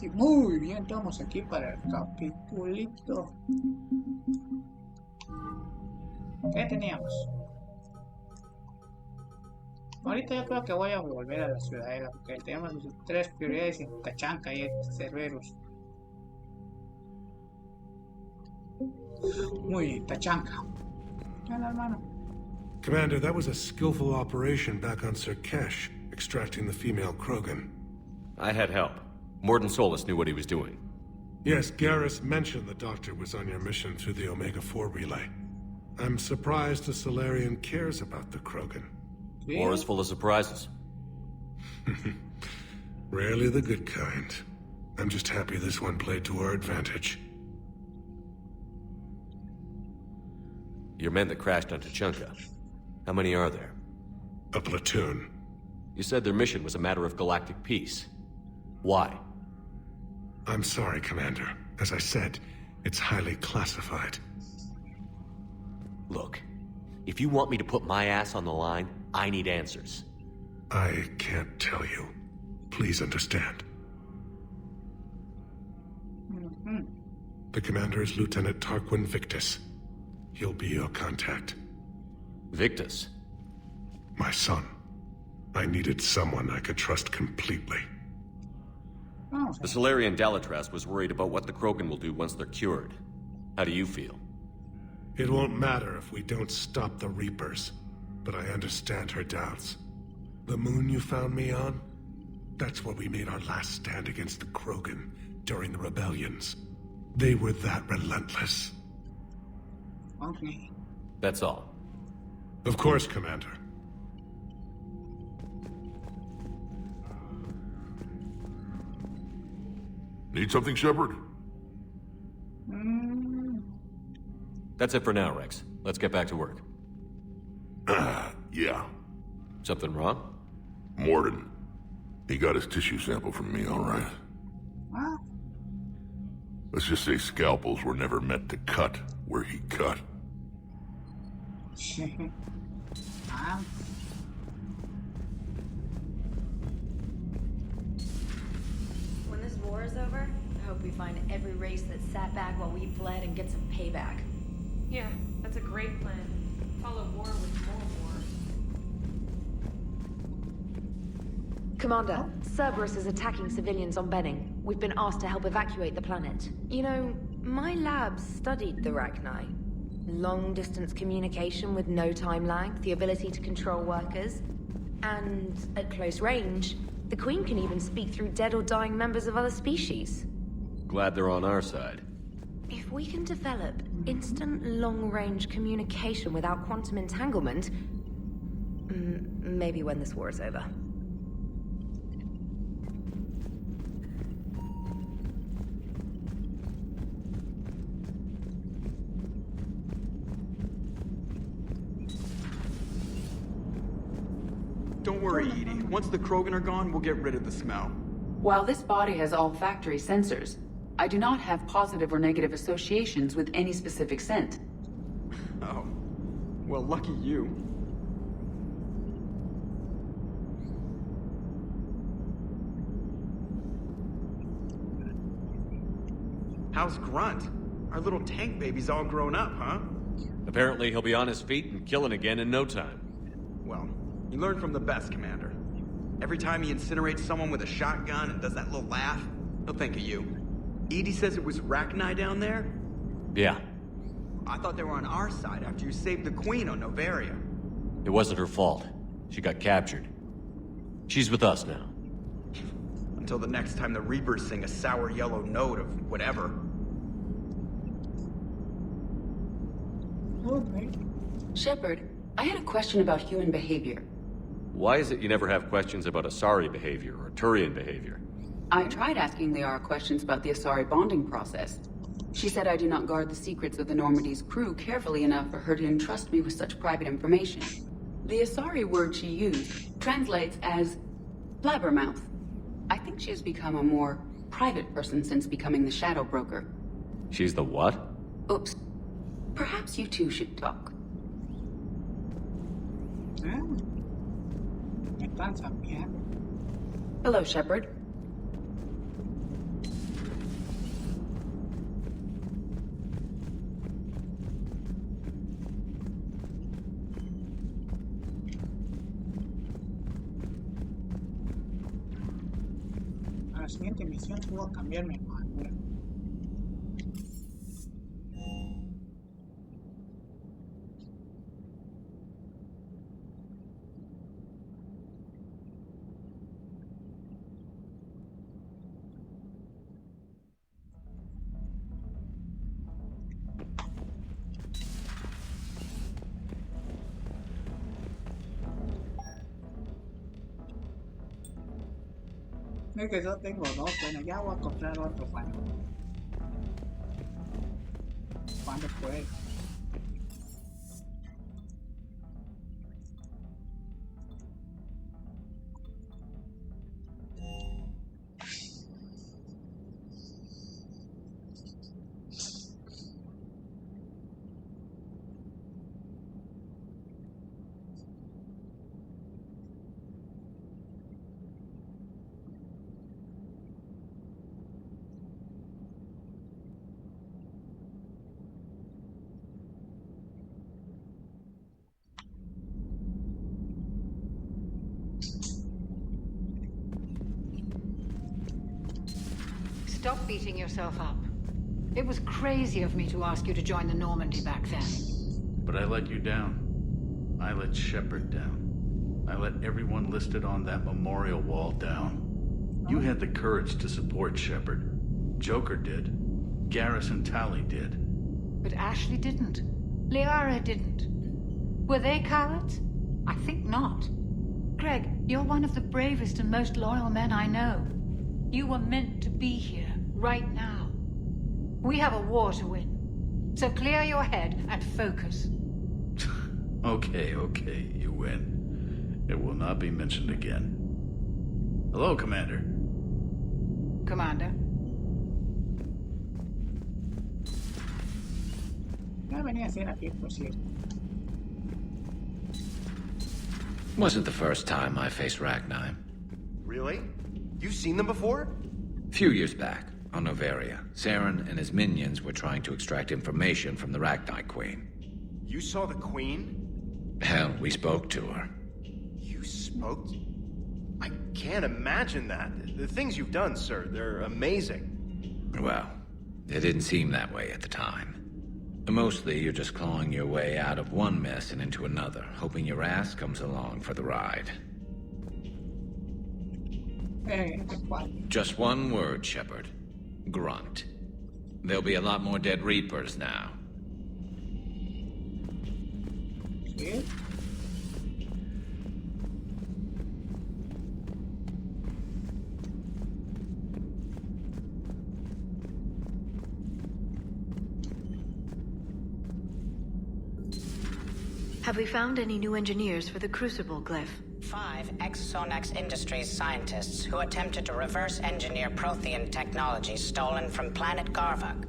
Sí, muy bien, estamos aquí para el capitulito. ¿Qué teníamos? Ahorita yo creo que voy a volver a la ciudadela porque tenemos tres prioridades en Tachanka y Cerberus. Muy bien, Tachanka. Hola, hermano. Commander, that was a skillful operation back on Sirkesh, extracting the female Krogan. I had help. Morden Solis knew what he was doing. Yes, Garrus mentioned the doctor was on your mission through the Omega-4 relay. I'm surprised a Solarian cares about the Krogan. ¿Sí? War is full of surprises. Rarely the good kind. I'm just happy this one played to our advantage. Your men that crashed on Tachanka. How many are there? A platoon. You said their mission was a matter of galactic peace. Why? I'm sorry, Commander. As I said, it's highly classified. Look, if you want me to put my ass on the line, I need answers. I can't tell you. Please understand. The commander is Lieutenant Tarquin Victus. He'll be your contact. Victus? My son. I needed someone I could trust completely. Oh, The Solarian Dalatras was worried about what the Krogan will do once they're cured. How do you feel? It won't matter if we don't stop the Reapers, but I understand her doubts. The moon you found me on? That's where we made our last stand against the Krogan during the rebellions. They were that relentless. okay. That's all. Of course, Commander. Need something, Shepard? That's it for now, Rex. Let's get back to work. Yeah. Something wrong? Morden. He got his tissue sample from me, all right. What? Let's just say scalpels were never meant to cut where he cut. Ah, When this war is over, I hope we find every race that sat back while we fled and get some payback. Yeah, that's a great plan. Follow war with more war. Commander, Cerberus is attacking civilians on Benning. We've been asked to help evacuate the planet. You know, my lab studied the Rachni. Long-distance communication with no time lag, the ability to control workers. And at close range, the Queen can even speak through dead or dying members of other species. Glad they're on our side. If we can develop instant long-range communication without quantum entanglement, maybe when this war is over. Don't worry, Edie. Once the Krogan are gone, we'll get rid of the smell. While this body has olfactory sensors, I do not have positive or negative associations with any specific scent. Oh. Well, lucky you. How's Grunt? Our little tank baby's all grown up, huh? Apparently he'll be on his feet and killing again in no time. Well, you learn from the best, Commander. Every time he incinerates someone with a shotgun and does that little laugh, he'll think of you. Edie says it was Rachni down there? Yeah, I thought they were on our side after you saved the Queen on Novaria. it wasn't her fault. She got captured. She's with us now. Until the next time the Reapers sing a sour yellow note of whatever. okay. Shepard, I had a question about human behavior. Why is it you never have questions about Asari behavior or Turian behavior? I tried asking Liara questions about the Asari bonding process. She said I do not guard the secrets of the Normandy's crew carefully enough for her to entrust me with such private information. The Asari word she used translates as blabbermouth. I think she has become a more private person since becoming the Shadow Broker. She's the what? Oops. Perhaps you two should talk. ¿Qué pasa, bien? Hello, Shepard. siguiente misión subo a cambiar mi armadura. Es que yo tengo dos, bueno, ya voy a comprar otro cuando pueda. Stop beating yourself up. It was crazy of me to ask you to join the Normandy back then. But I let you down. I let Shepard down. I let everyone listed on that memorial wall down. You had the courage to support Shepard. Joker did. Garrison Talley did. But Ashley didn't. Liara didn't. Were they cowards? I think not. Greg, you're one of the bravest and most loyal men I know. You were meant to be here, right now. We have a war to win. So clear your head and focus. Okay, you win. It will not be mentioned again. Hello, Commander. Commander? Ya venía a hacer aquí, por cierto. Wasn't the first time I faced Ragnar. Really? You've seen them before? A few years back, on Novaria, Saren and his minions were trying to extract information from the Ragnar Queen. You saw the Queen? Hell, we spoke to her. You spoke? I can't imagine that. The things you've done, sir, they're amazing. Well, it didn't seem that way at the time. Mostly, you're just clawing your way out of one mess and into another, hoping your ass comes along for the ride. Just one word, Shepard. Grunt. There'll be a lot more dead Reapers now. ¿Sí? Have we found any new engineers for the Crucible glyph? 5 ex-Sonax Industries scientists who attempted to reverse engineer Prothean technology stolen from planet Garvuk.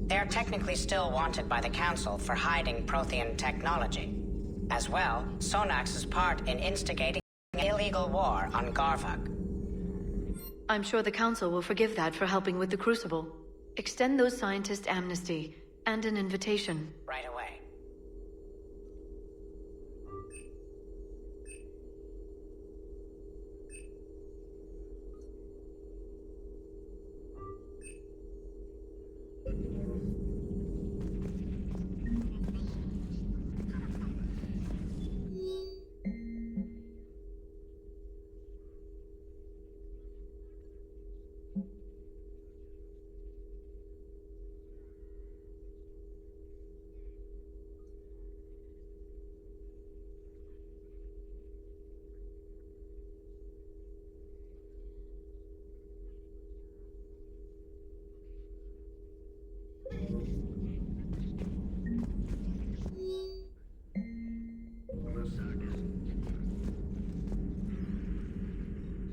They are technically still wanted by the Council for hiding Prothean technology. As well, Sonax's part in instigating an illegal war on Garvuk. I'm sure the Council will forgive that for helping with the Crucible. Extend those scientists amnesty and an invitation. Right away.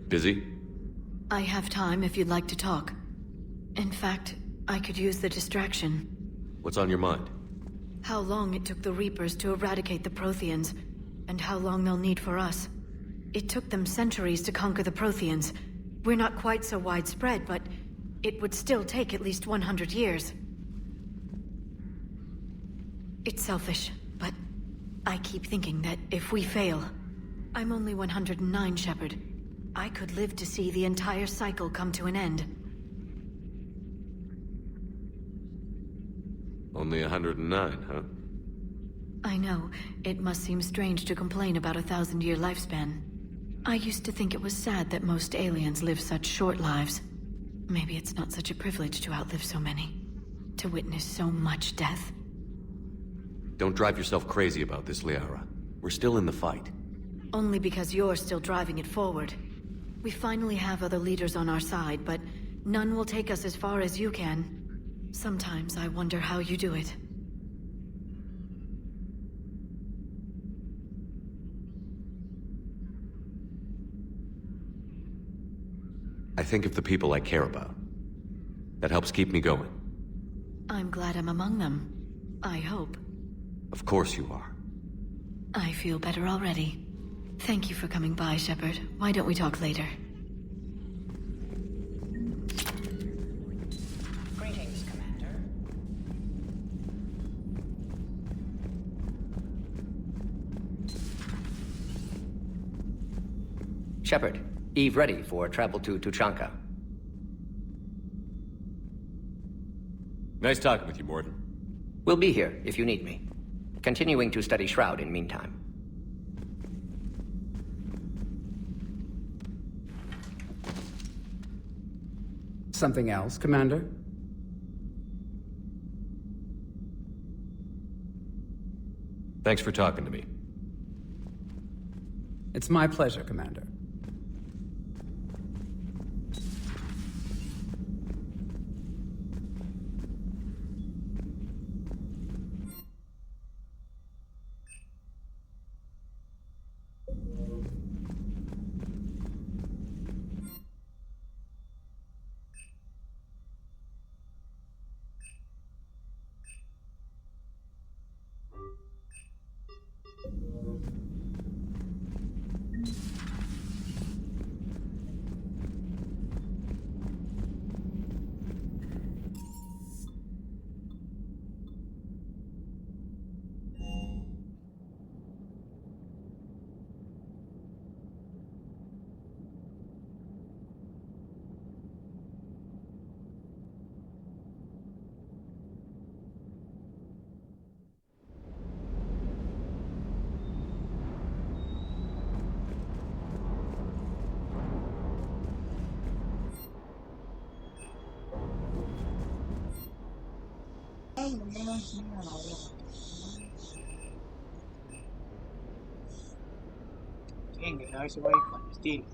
Busy? I have time if you'd like to talk. In fact, I could use the distraction. What's on your mind? How long it took the Reapers to eradicate the Protheans, and how long they'll need for us. It took them centuries to conquer the Protheans. We're not quite so widespread, but it would still take at least 100 years. It's selfish, but I keep thinking that if we fail... I'm only 109, Shepard. I could live to see the entire cycle come to an end. Only 109, huh? I know. It must seem strange to complain about a 1,000-year lifespan. I used to think it was sad that most aliens live such short lives. Maybe it's not such a privilege to outlive so many. To witness so much death. Don't drive yourself crazy about this, Liara. We're still in the fight. Only because you're still driving it forward. We finally have other leaders on our side, but none will take us as far as you can. Sometimes I wonder how you do it. I think of the people I care about. That helps keep me going. I'm glad I'm among them. I hope. Of course you are. I feel better already. Thank you for coming by, Shepard. Why don't we talk later? Greetings, Commander. Shepard, Eve ready for travel to Tuchanka. Nice talking with you, Mordin. We'll be here if you need me. Continuing to study Shroud in meantime. Something else, Commander? Thanks for talking to me. It's my pleasure, Commander. Venga, a ver si voy con estilo.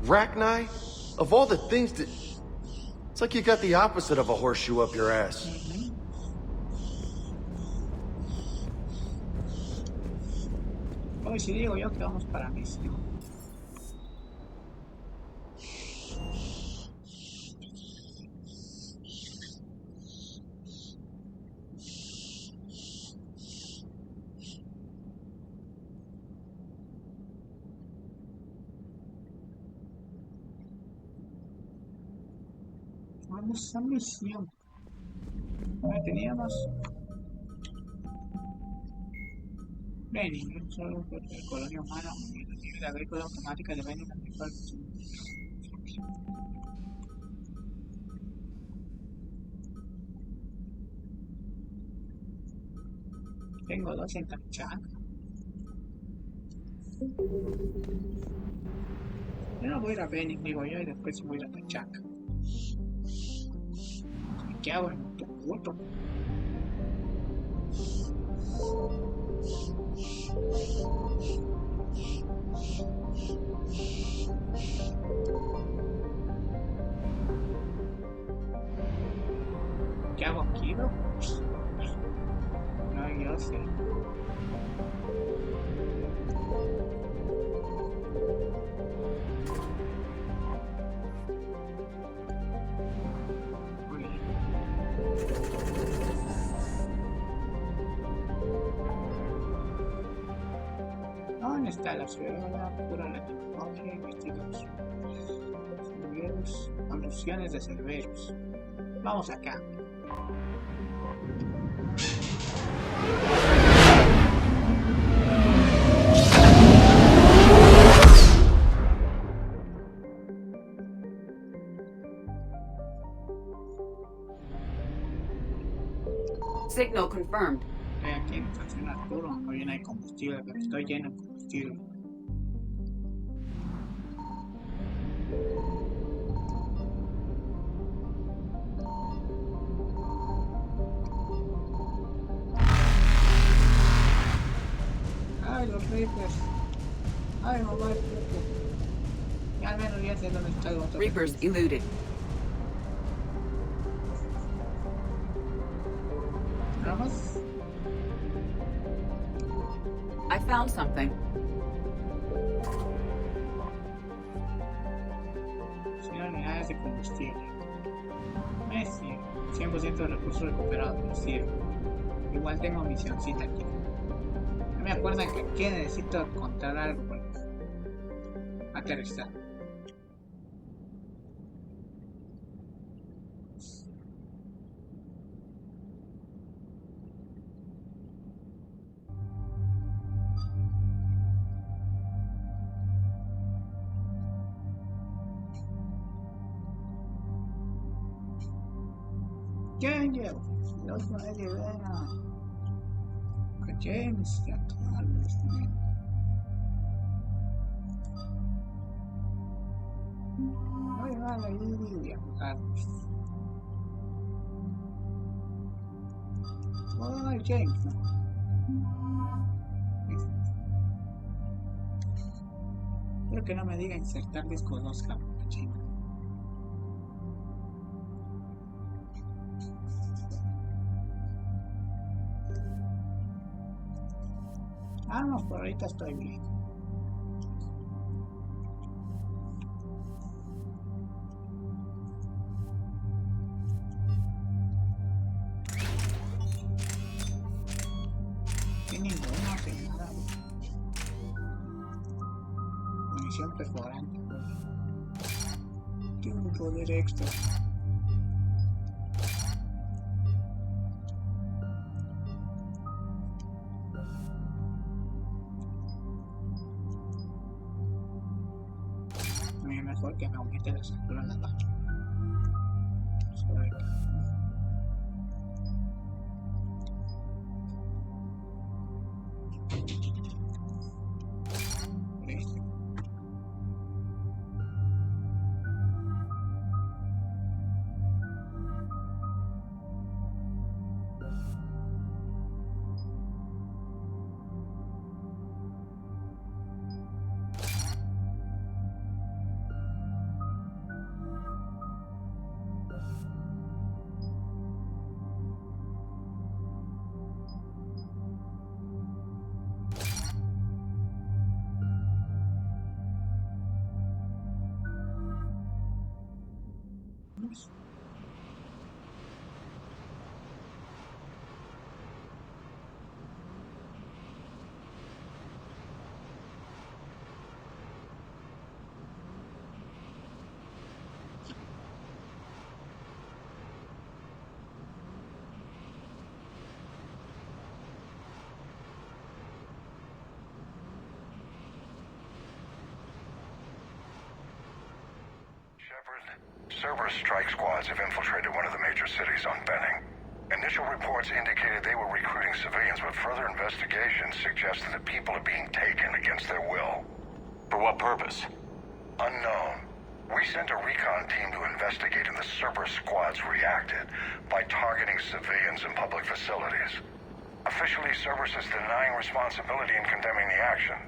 Rachni? Of all the things that... It's like you got the opposite of a horseshoe up your ass. Hoy si digo yo que vamos para misión. Vamos a misión. Ahí teníamos. Benning, solo de colonia humana, unidad agrícola automática de Benning agrícola. Tengo 2 en Tachanga. Yo no voy a ir a Benning, digo yo, y después voy a ir a Tachanga. ¿Qué hago en tu puto? ¿Qué hago aquí, bro? No, yo sé. ¿Dónde está la ciudad? Pura la tecnología e investigación. Cerberus, conducciones de Cerberus. Vamos acá. Signal confirmed. Estoy aquí en estación Arturo, no llena de combustible, pero estoy lleno de combustible. Ay, los Reapers. Ay, mamá, ya al menos ya sé dónde está el otro. Reapers eluded. ¿Vamos? I found something. Unidades de combustible. Me sirve. 100% de recursos recuperados. Me sirve. Igual tengo misioncita aquí. No me acuerdo que aquí necesito encontrar algo para aterrizar. Danger! Los no hay libera. James, ya todos. Ay, vale, ahí a jugarnos. Ay, James, no. Espero que no me diga insertar disco 2, cabrón, chinga. Ah, no, por ahorita estoy bien. Sin ninguno, sin nada. Munición perforante. Tiene un poder extra. Mejor que me aumente la altura en la tacha. Cerberus strike squads have infiltrated one of the major cities on Benning. Initial reports indicated they were recruiting civilians, but further investigations suggested that people are being taken against their will. For what purpose? Unknown. We sent a recon team to investigate, and the Cerberus squads reacted by targeting civilians in public facilities. Officially, Cerberus is denying responsibility and condemning the action.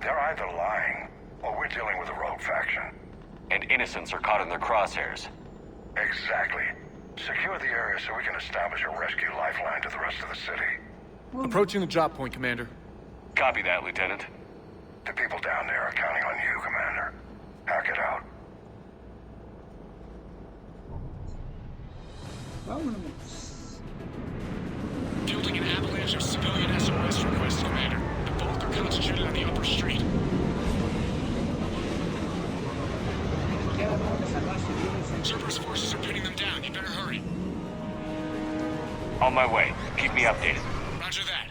They're either lying, or we're dealing with a rogue faction. And innocents are caught in their crosshairs. Exactly. Secure the area so we can establish a rescue lifeline to the rest of the city. Approaching the drop point, Commander. Copy that, Lieutenant. The people down there are counting on you, Commander. Hack it out. Fielding an avalanche of civilian SOS requests, Commander. The bulk are concentrated on the upper street. On my way. Keep me updated. Roger that.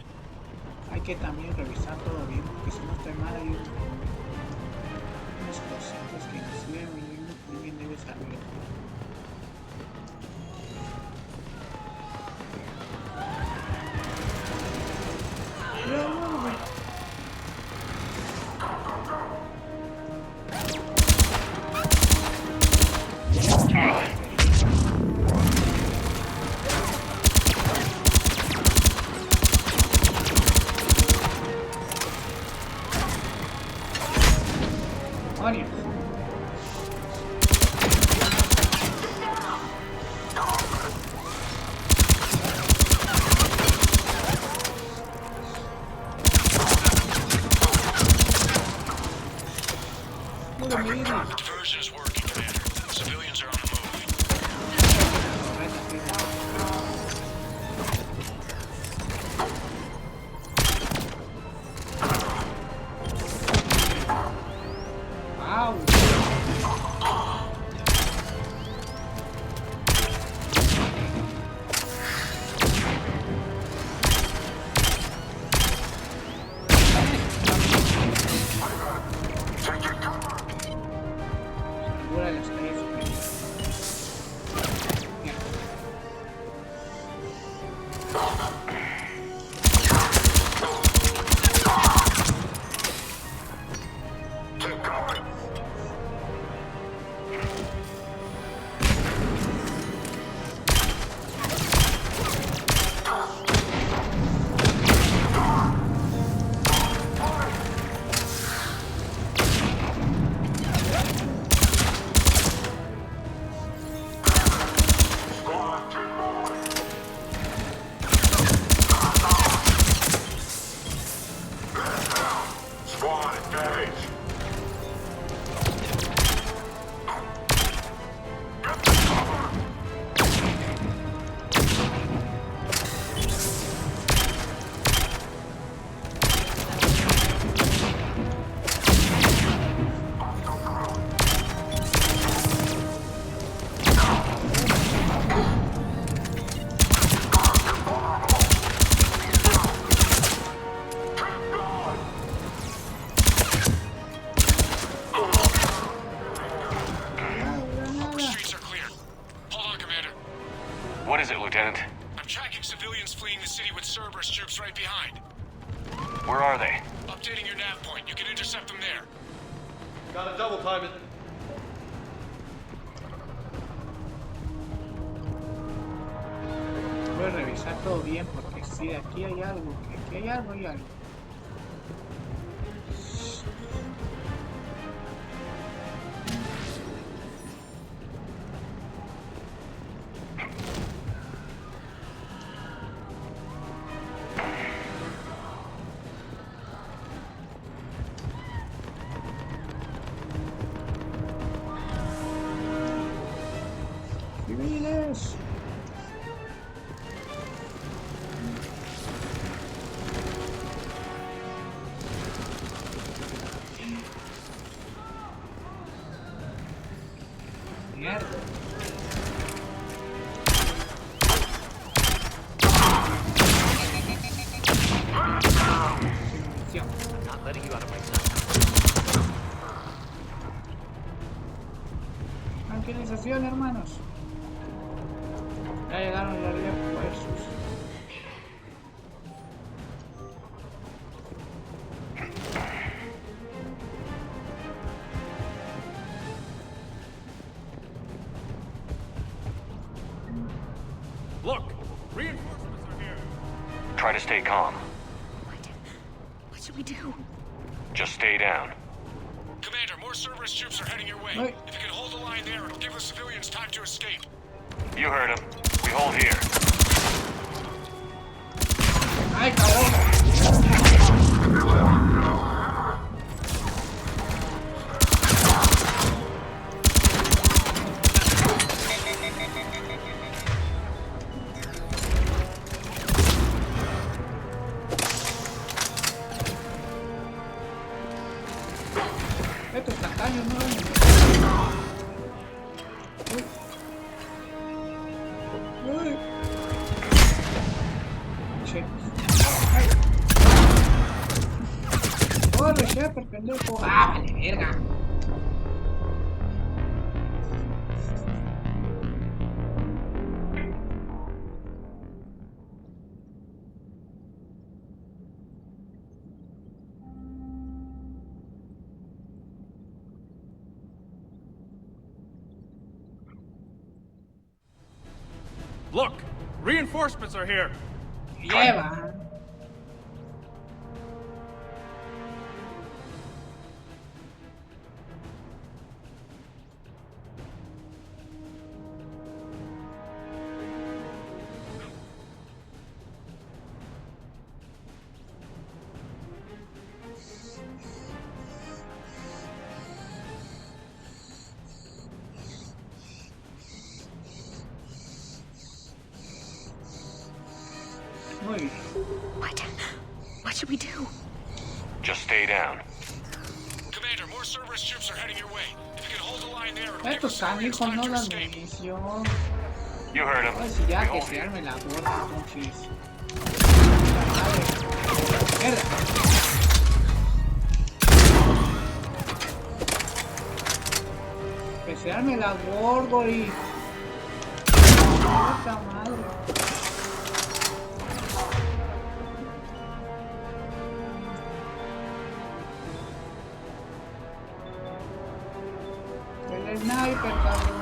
Hay que también revisar todo bien, porque si no estoy mal hay unos cositos que nos sirven y alguien debe saber. Diversion is working, Commander. Civilians are on the move. What is it, Lieutenant? I'm tracking civilians fleeing the city with Cerberus troops right behind. Where are they? Updating your nav point. You can intercept them there. Gotta double time it. Voy a revisar todo bien porque si aquí hay algo, que aquí hay algo, hay algo. Civiles. Mierda. I'm not letting you out of my sight. Tranquilización, hermanos. Ya llegaron los refuerzos. Look! Reinforcements are here! Try to stay calm. What should we do? Just stay down. Commander, more Cerberus troops are heading your way. Right. If you can hold the line there, it'll give the civilians time to escape. You heard him. We hold here. Ay, cabrón. Estos tacaños no. Uy. Uy. che. Ay. Corre, Shepard, pendejo. Ah, vale, verga. Look! Reinforcements are here! Lleva. Muy bien. What should we do? Just stay down. Commander, more Cerberus ships are heading your way. If you can hold the line there, it'll give Estos us Civilians canijos time no to dan escape. munición. You heard him. Ay, si ya We que hold se you. arme la gorda, entonces. Mierda. Que se arme la gordo y... Puta madre. El sniper, cabrón.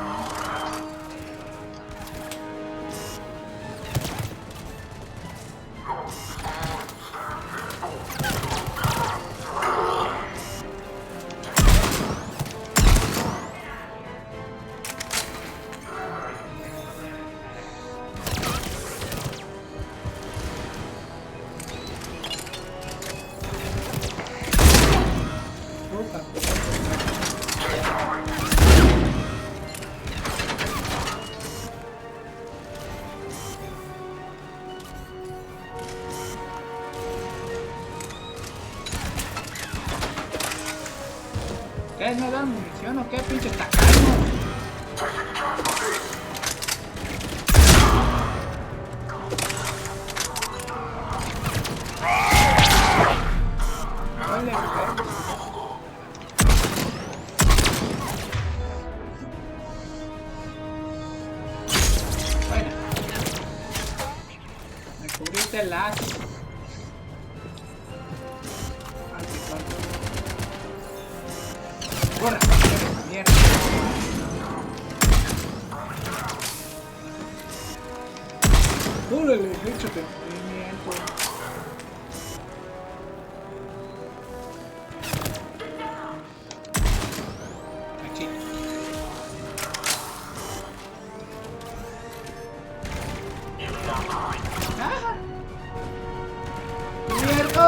¿Ustedes no dan munición o qué, pinche tacaños? Vale, bueno. Me cubriste el as. Corre, mierda. Órale, échate movimiento. Machito. ¡Ah! ¡Cubierto!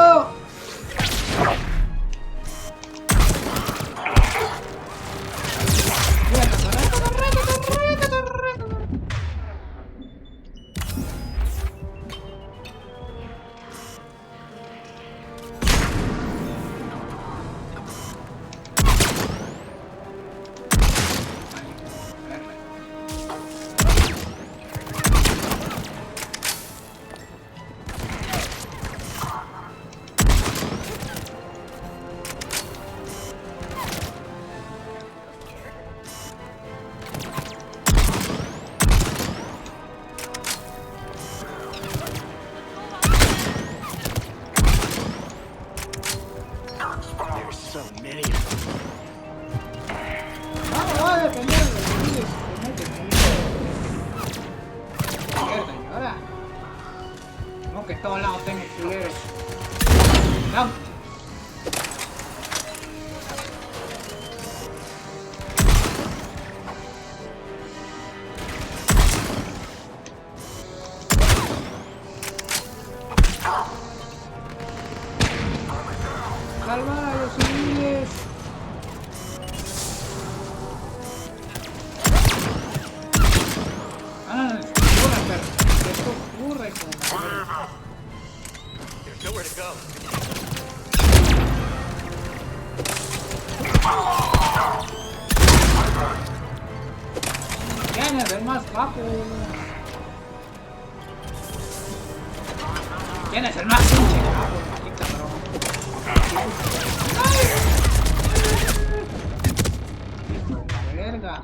Que en todos lados tengo culeros. ¡Vamos! ¡Salvar a los civiles! Ah, ocurre, perro. Esto ocurre como... There's nowhere to go. ¿Quién es el más bajo? Tienes el más pinche cabrón, maldita broma. Hijo de la verga.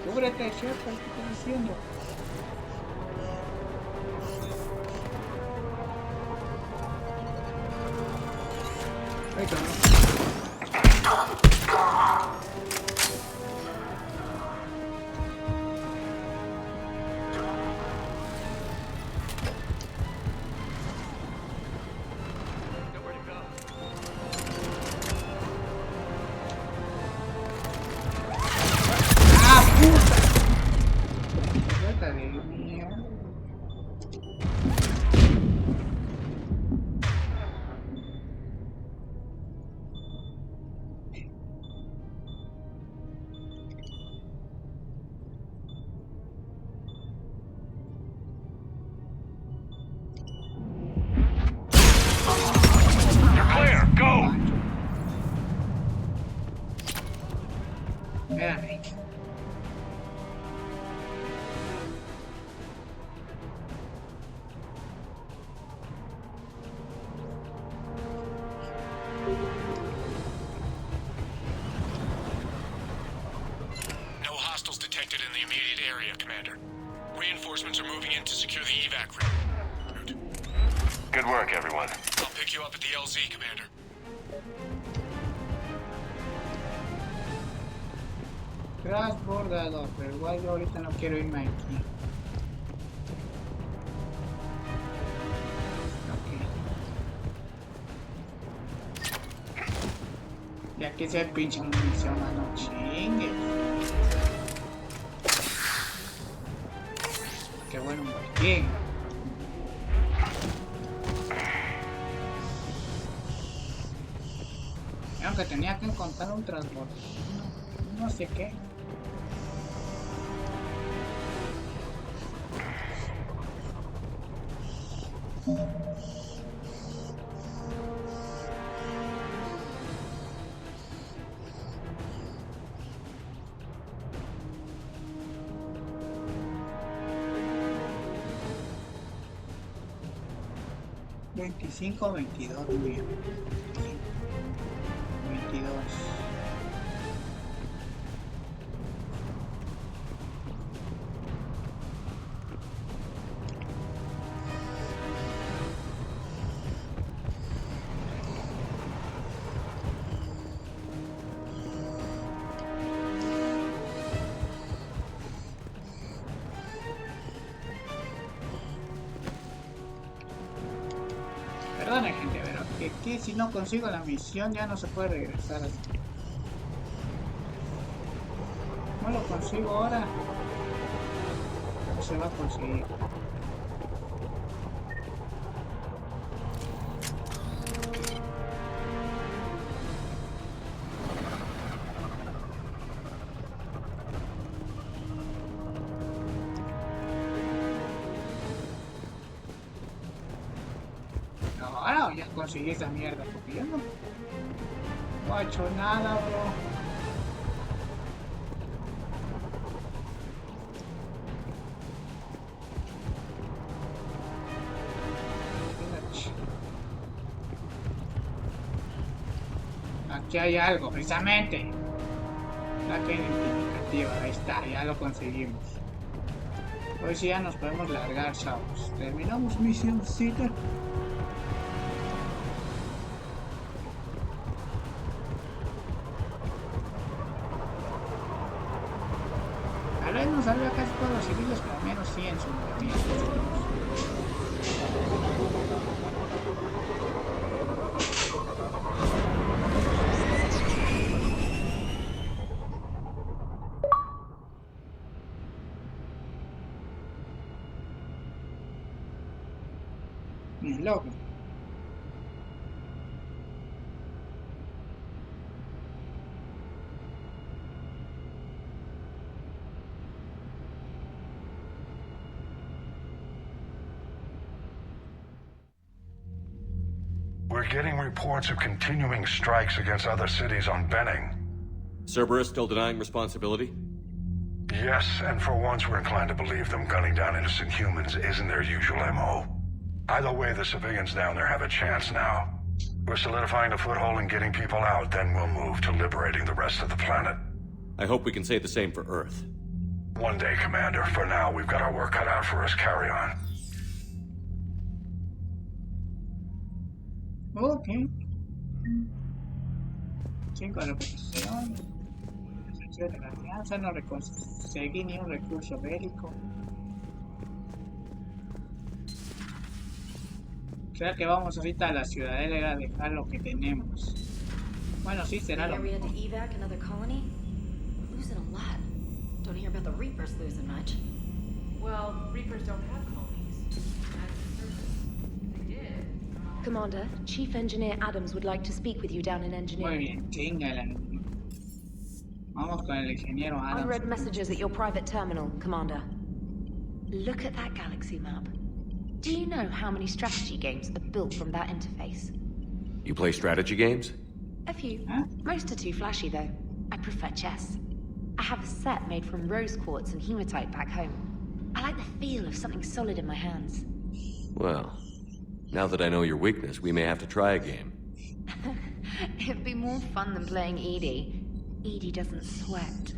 Cúbrete, Shepard, ¿qué estoy diciendo? Ahí está, ¿no? ¡Ah, puta! Puta de mierda. Clear, go! Espérame. No hostiles detected in the immediate area, Commander. Reinforcements are moving in to secure the evac route. Good work, everyone. I'll pick you up at the LZ, Commander. Transbordador, pero igual yo ahorita no quiero irme aquí. Ok. Ya que se pinche munición, no chingues. Qué bueno, bien. Aunque tenía que encontrar un transbordador. No sé qué. ¿25 o 22? Muy bien. 22. Perdone, gente, pero que si no consigo la misión ya no se puede regresar así. No lo consigo ahora. No se va a conseguir. Ahora ya conseguí esa mierda, porque yo no he hecho nada, bro. Aquí hay algo, precisamente. La que identificativa, ahí está, ya lo conseguimos. Hoy sí ya nos podemos largar, chavos. Terminamos misioncita. Tal vez no salve a casi todos los civiles, pero al menos sí en su movimiento. Loco. we're getting reports of continuing strikes against other cities on Benning. Cerberus still denying responsibility? Yes, and for once we're inclined to believe them gunning down innocent humans isn't their usual MO. Either way, the civilians down there have a chance now. We're solidifying a foothold and getting people out, then we'll move to liberating the rest of the planet. I hope we can say the same for Earth. One day, Commander. For now, we've got our work cut out for us. Carry on. Ok. 5 de reputación. 6 de confianza. No conseguí ni un recurso bélico. Creo que vamos ahorita a la ciudadela a dejar lo que tenemos. Bueno, sí, será lo Area to evac another colony? We're losing a lot. Don't hear about the Reapers losing much. Well, Reapers don't have colonies. If they did... Commander, Chief Engineer Adams would like to speak with you down in Muy engineering. bien, chingala. Vamos con el ingeniero Adams. Unread messages at your private terminal, Commander. Look at that galaxy map. Do you know how many strategy games are built from that interface? You play strategy games? A few. Most are too flashy, though. I prefer chess. I have a set made from rose quartz and hematite back home. I like the feel of something solid in my hands. Well, now that I know your weakness, we may have to try a game. It'd be more fun than playing Edie. Edie doesn't sweat.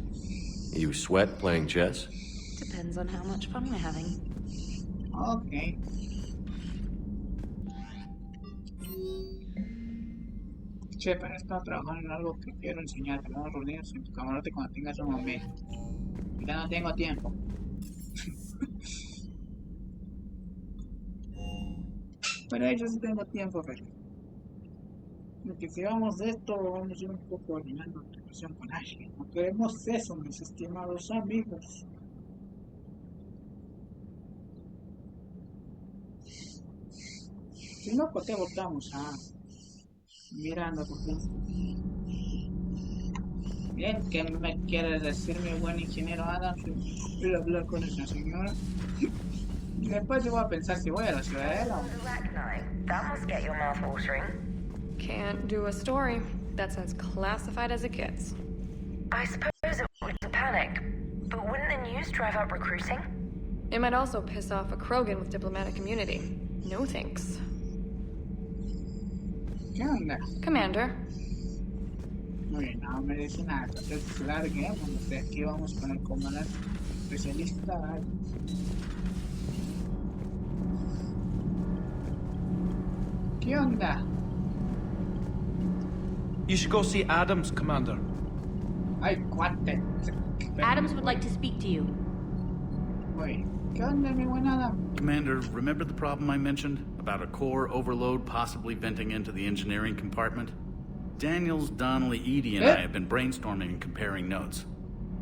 You sweat playing chess? Depends on how much fun we're having. Ok. Che, para esto trabajar en algo que quiero enseñarte. Vamos a reunirnos en tu camarote cuando tengas un momento. Ya no tengo tiempo. Pero yo sí tengo tiempo, pero... Porque si vamos de esto, vamos a ir un poco ordenando la relación con Ashley. No queremos eso, mis estimados amigos. Si no, ¿por qué votamos a mirando? Bien, ¿qué me quiere decir mi buen ingeniero Adams? Voy a hablar con esa señora. Y después yo voy a pensar si voy a la ciudadela. That must get your mouth watering. Can't do a story. That's as classified as it gets. I suppose it would panic, but wouldn't the news drive up recruiting? It might also piss off a Krogan with diplomatic immunity. No thanks. ¿Qué onda? Commander. Muy bien, no me dice nada. Entonces larguemos. De aquí vamos con el comandante especialista. ¿Qué onda? You should go see Adams, Commander. Ay, cuate. Adams would like to speak to you. Wait, ¿qué onda, mi buen Adam? Commander, remember the problem I mentioned? About a core overload possibly venting into the engineering compartment? Daniels, Donnelly, Edie, and I have been brainstorming and comparing notes.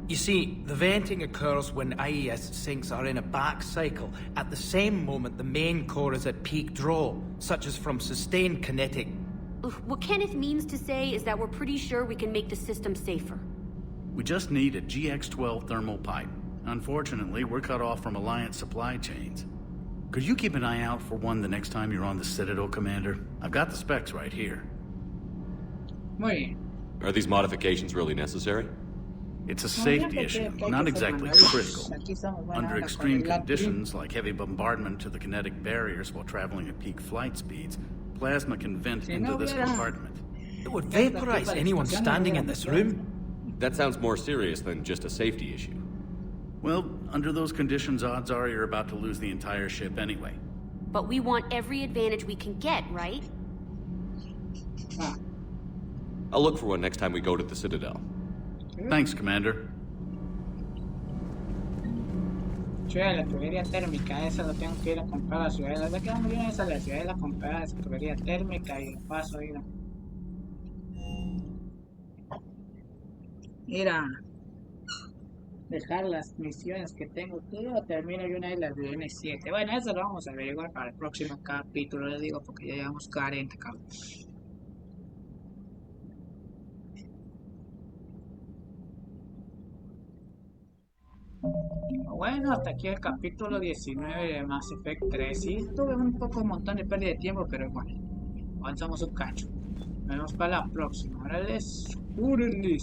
You see, the venting occurs when IES sinks are in a back cycle, at the same moment the main core is at peak draw, such as from sustained kinetic. What Kenneth means to say is that we're pretty sure we can make the system safer. We just need a GX-12 thermal pipe. Unfortunately, we're cut off from Alliance supply chains. Could you keep an eye out for one the next time you're on the Citadel, Commander? I've got the specs right here. Muy bien. Are these modifications really necessary? It's a safety issue, not exactly critical. Under extreme conditions, like heavy bombardment to the kinetic barriers while traveling at peak flight speeds, plasma can vent into this compartment. It would vaporize anyone standing in this room. That sounds more serious than just a safety issue. Well, under those conditions, odds are you're about to lose the entire ship anyway. But we want every advantage we can get, right? I'll look for one next time we go to the Citadel. Thanks, Commander. Che, la tubería térmica, esa lo tengo que ir a comprar a la ciudadela. Ya quedamos bien esa la ciudadela a comprar esa tubería térmica y de paso ir a dejar las misiones que tengo. Todo termino y una de las de N7. Bueno, eso lo vamos a averiguar para el próximo capítulo, les digo, porque ya llevamos 40, cabrón. Bueno, hasta aquí el capítulo 19 de Mass Effect 3. Sí, tuve un montón de pérdida de tiempo, pero bueno. avanzamos un cacho. Nos vemos para la próxima. Órale, órale.